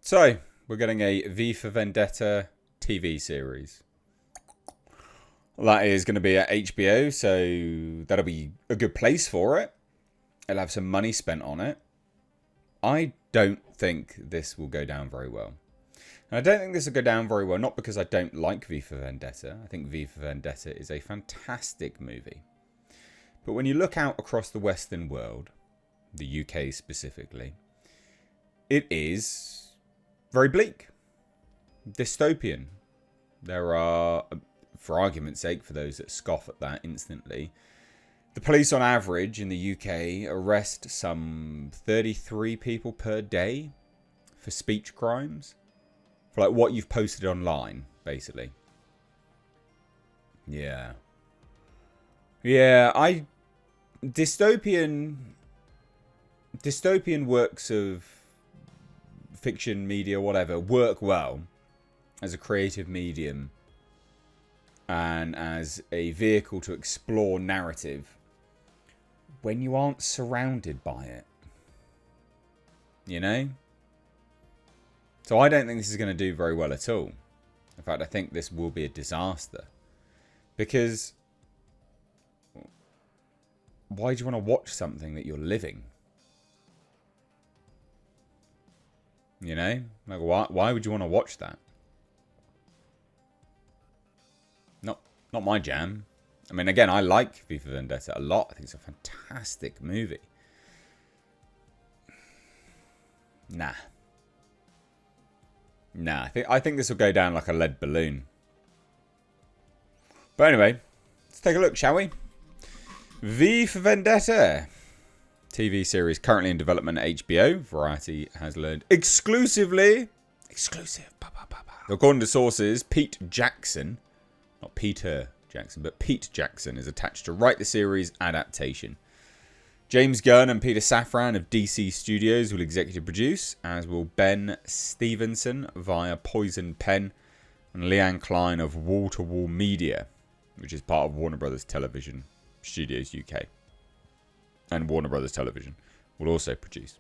So, we're getting a V for Vendetta TV series. That is going to be at HBO, so that'll be a good place for it. It'll have some money spent on it. I don't think this will go down very well. And I don't think this will go down very well, not because I don't like V for Vendetta. I think V for Vendetta is a fantastic movie. But when you look out across the Western world, the UK specifically, it is very bleak. Dystopian. There are, for argument's sake, for those that scoff at that instantly, the police on average in the UK arrest some 33 people per day for speech crimes. For like what you've posted online, basically. Yeah. Dystopian works of fiction, media, whatever, work well as a creative medium and as a vehicle to explore narrative when you aren't surrounded by it. You know? So I don't think this is going to do very well at all. In fact, I think this will be a disaster. Because why do you want to watch something that you're living? You know? Like, why would you want to watch that? Not my jam. I mean, again, I like V for Vendetta a lot. I think it's a fantastic movie. Nah, I think this will go down like a lead balloon. But anyway, let's take a look, shall we? V for Vendetta. TV series currently in development at HBO. Variety has learned exclusive. According to sources, Pete Jackson, not Peter Jackson, but Pete Jackson is attached to write the series adaptation. James Gunn and Peter Safran of DC Studios will executive produce, as will Ben Stevenson via Poison Pen and Leanne Klein of Wall to Wall Media, which is part of Warner Brothers Television Studios UK. And Warner Brothers Television will also produce.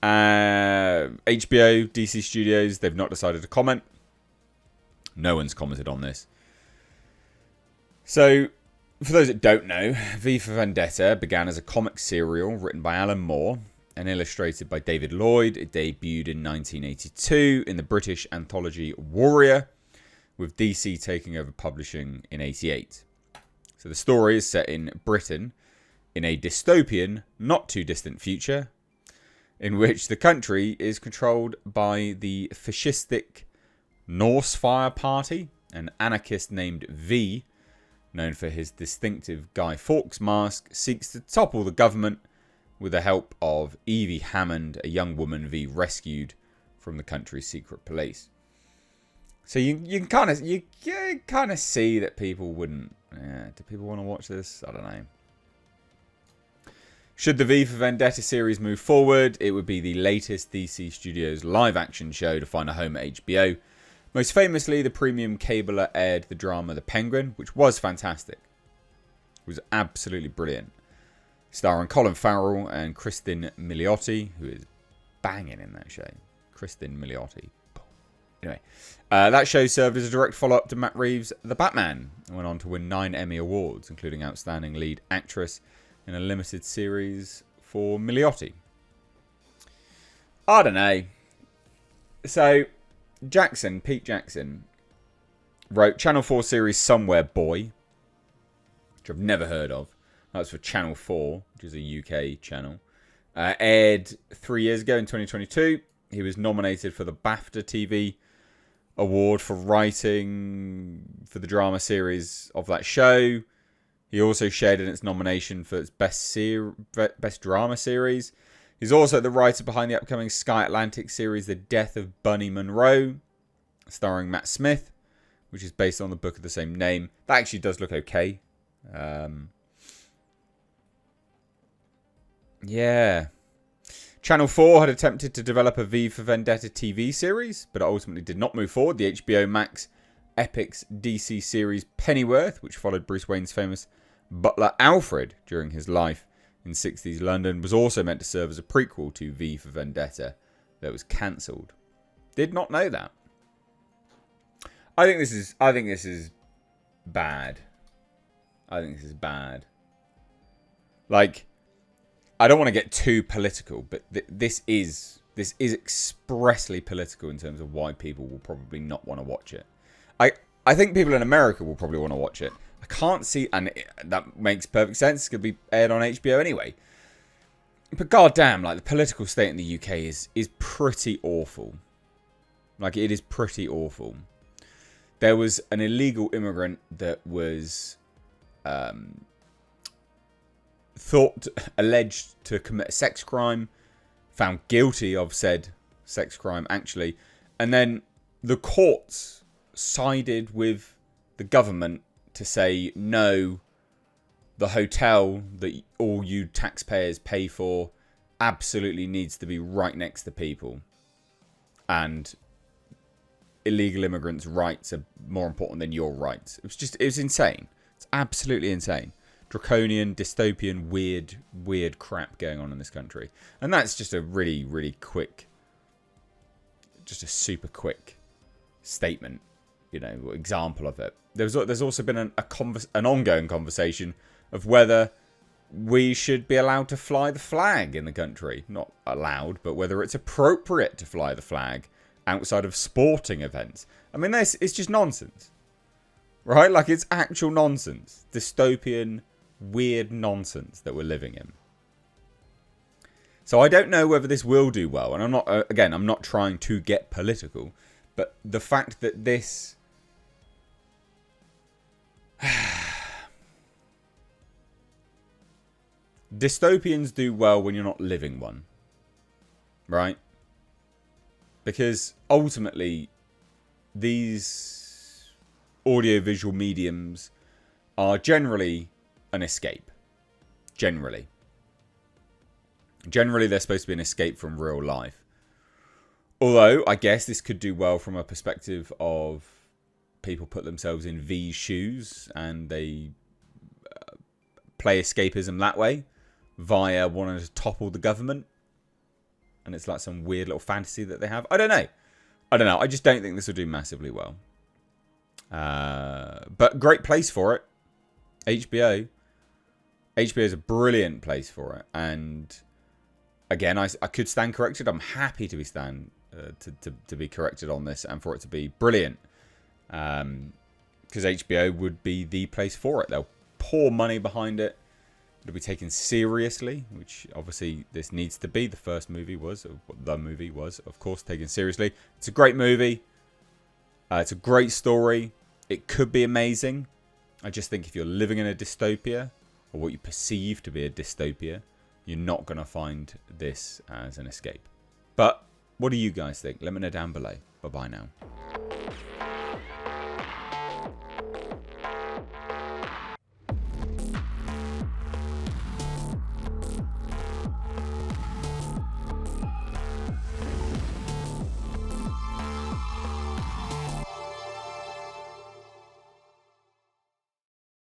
HBO, DC Studios, they've not decided to comment. No one's commented on this. So, for those that don't know, V for Vendetta began as a comic serial written by Alan Moore and illustrated by David Lloyd. It debuted in 1982 in the British anthology Warrior, with DC taking over publishing in 88. So the story is set in Britain in a dystopian, not too distant future, in which the country is controlled by the fascistic Norse Fire Party, an anarchist named V, known for his distinctive Guy Fawkes mask, seeks to topple the government with the help of Evie Hammond, a young woman V rescued from the country's secret police. So you can kind of see that people wouldn't. Do people want to watch this? I don't know. Should the V for Vendetta series move forward, it would be the latest DC Studios live-action show to find a home at HBO. Most famously, the premium cabler aired the drama The Penguin, which was fantastic. It was absolutely brilliant. Starring Colin Farrell and Kristen Milioti, who is banging in that show. Kristen Milioti. Anyway, that show served as a direct follow-up to Matt Reeves' The Batman, and went on to win 9 Emmy Awards, including Outstanding Lead Actress in a limited series for Milioti. I don't know. So, Pete Jackson, wrote Channel 4 series Somewhere Boy, which I've never heard of. That's for Channel 4, which is a UK channel. Aired 3 years ago in 2022. He was nominated for the BAFTA TV Award for writing for the drama series of that show. He also shared in its nomination for its best drama series. He's also the writer behind the upcoming Sky Atlantic series The Death of Bunny Monroe, starring Matt Smith, which is based on the book of the same name. That actually does look okay. Yeah. Channel 4 had attempted to develop a V for Vendetta TV series, but it ultimately did not move forward. The HBO Max Epix DC series Pennyworth, which followed Bruce Wayne's famous butler Alfred during his life in 60s London, was also meant to serve as a prequel to V for Vendetta, that was cancelled. Did not know that. I think this is bad. I think this is bad. Like, I don't want to get too political, but this is expressly political in terms of why people will probably not want to watch it. I think people in America will probably want to watch it. I can't see, and that makes perfect sense. It's going to be aired on HBO anyway. But goddamn, like, the political state in the UK is pretty awful. Like, it is pretty awful. There was an illegal immigrant that was alleged to commit a sex crime, found guilty of said sex crime, actually, and then the courts sided with the government to say, no, the hotel that all you taxpayers pay for absolutely needs to be right next to people, and illegal immigrants' rights are more important than your rights. It was insane. It's absolutely insane. Draconian, dystopian, weird crap going on in this country. And that's just a really, really quick, just a super quick statement, you know, example of it. There's also been an ongoing conversation of whether we should be allowed to fly the flag in the country. Not allowed, but whether it's appropriate to fly the flag outside of sporting events. I mean, it's just nonsense. Right? Like, it's actual nonsense. Dystopian, weird nonsense that we're living in. So I don't know whether this will do well. And I'm not, again, I'm not trying to get political. But the fact that this... Dystopians do well when you're not living one. Right? Because ultimately, these audiovisual mediums are generally an escape. Generally, they're supposed to be an escape from real life. Although, I guess this could do well from a perspective of people put themselves in V's shoes and they play escapism that way via wanting to topple the government. And it's like some weird little fantasy that they have. I don't know. I just don't think this will do massively well. But great place for it. HBO. HBO is a brilliant place for it. And again, I could stand corrected. I'm happy to be to be corrected on this and for it to be brilliant. Because HBO would be the place for it. They'll pour money behind it. It'll be taken seriously, which obviously this needs to be. The first movie was, or the movie was, of course, taken seriously. It's a great movie. It's a great story. It could be amazing. I just think if you're living in a dystopia, or what you perceive to be a dystopia, you're not going to find this as an escape. But what do you guys think? Let me know down below. Bye-bye now.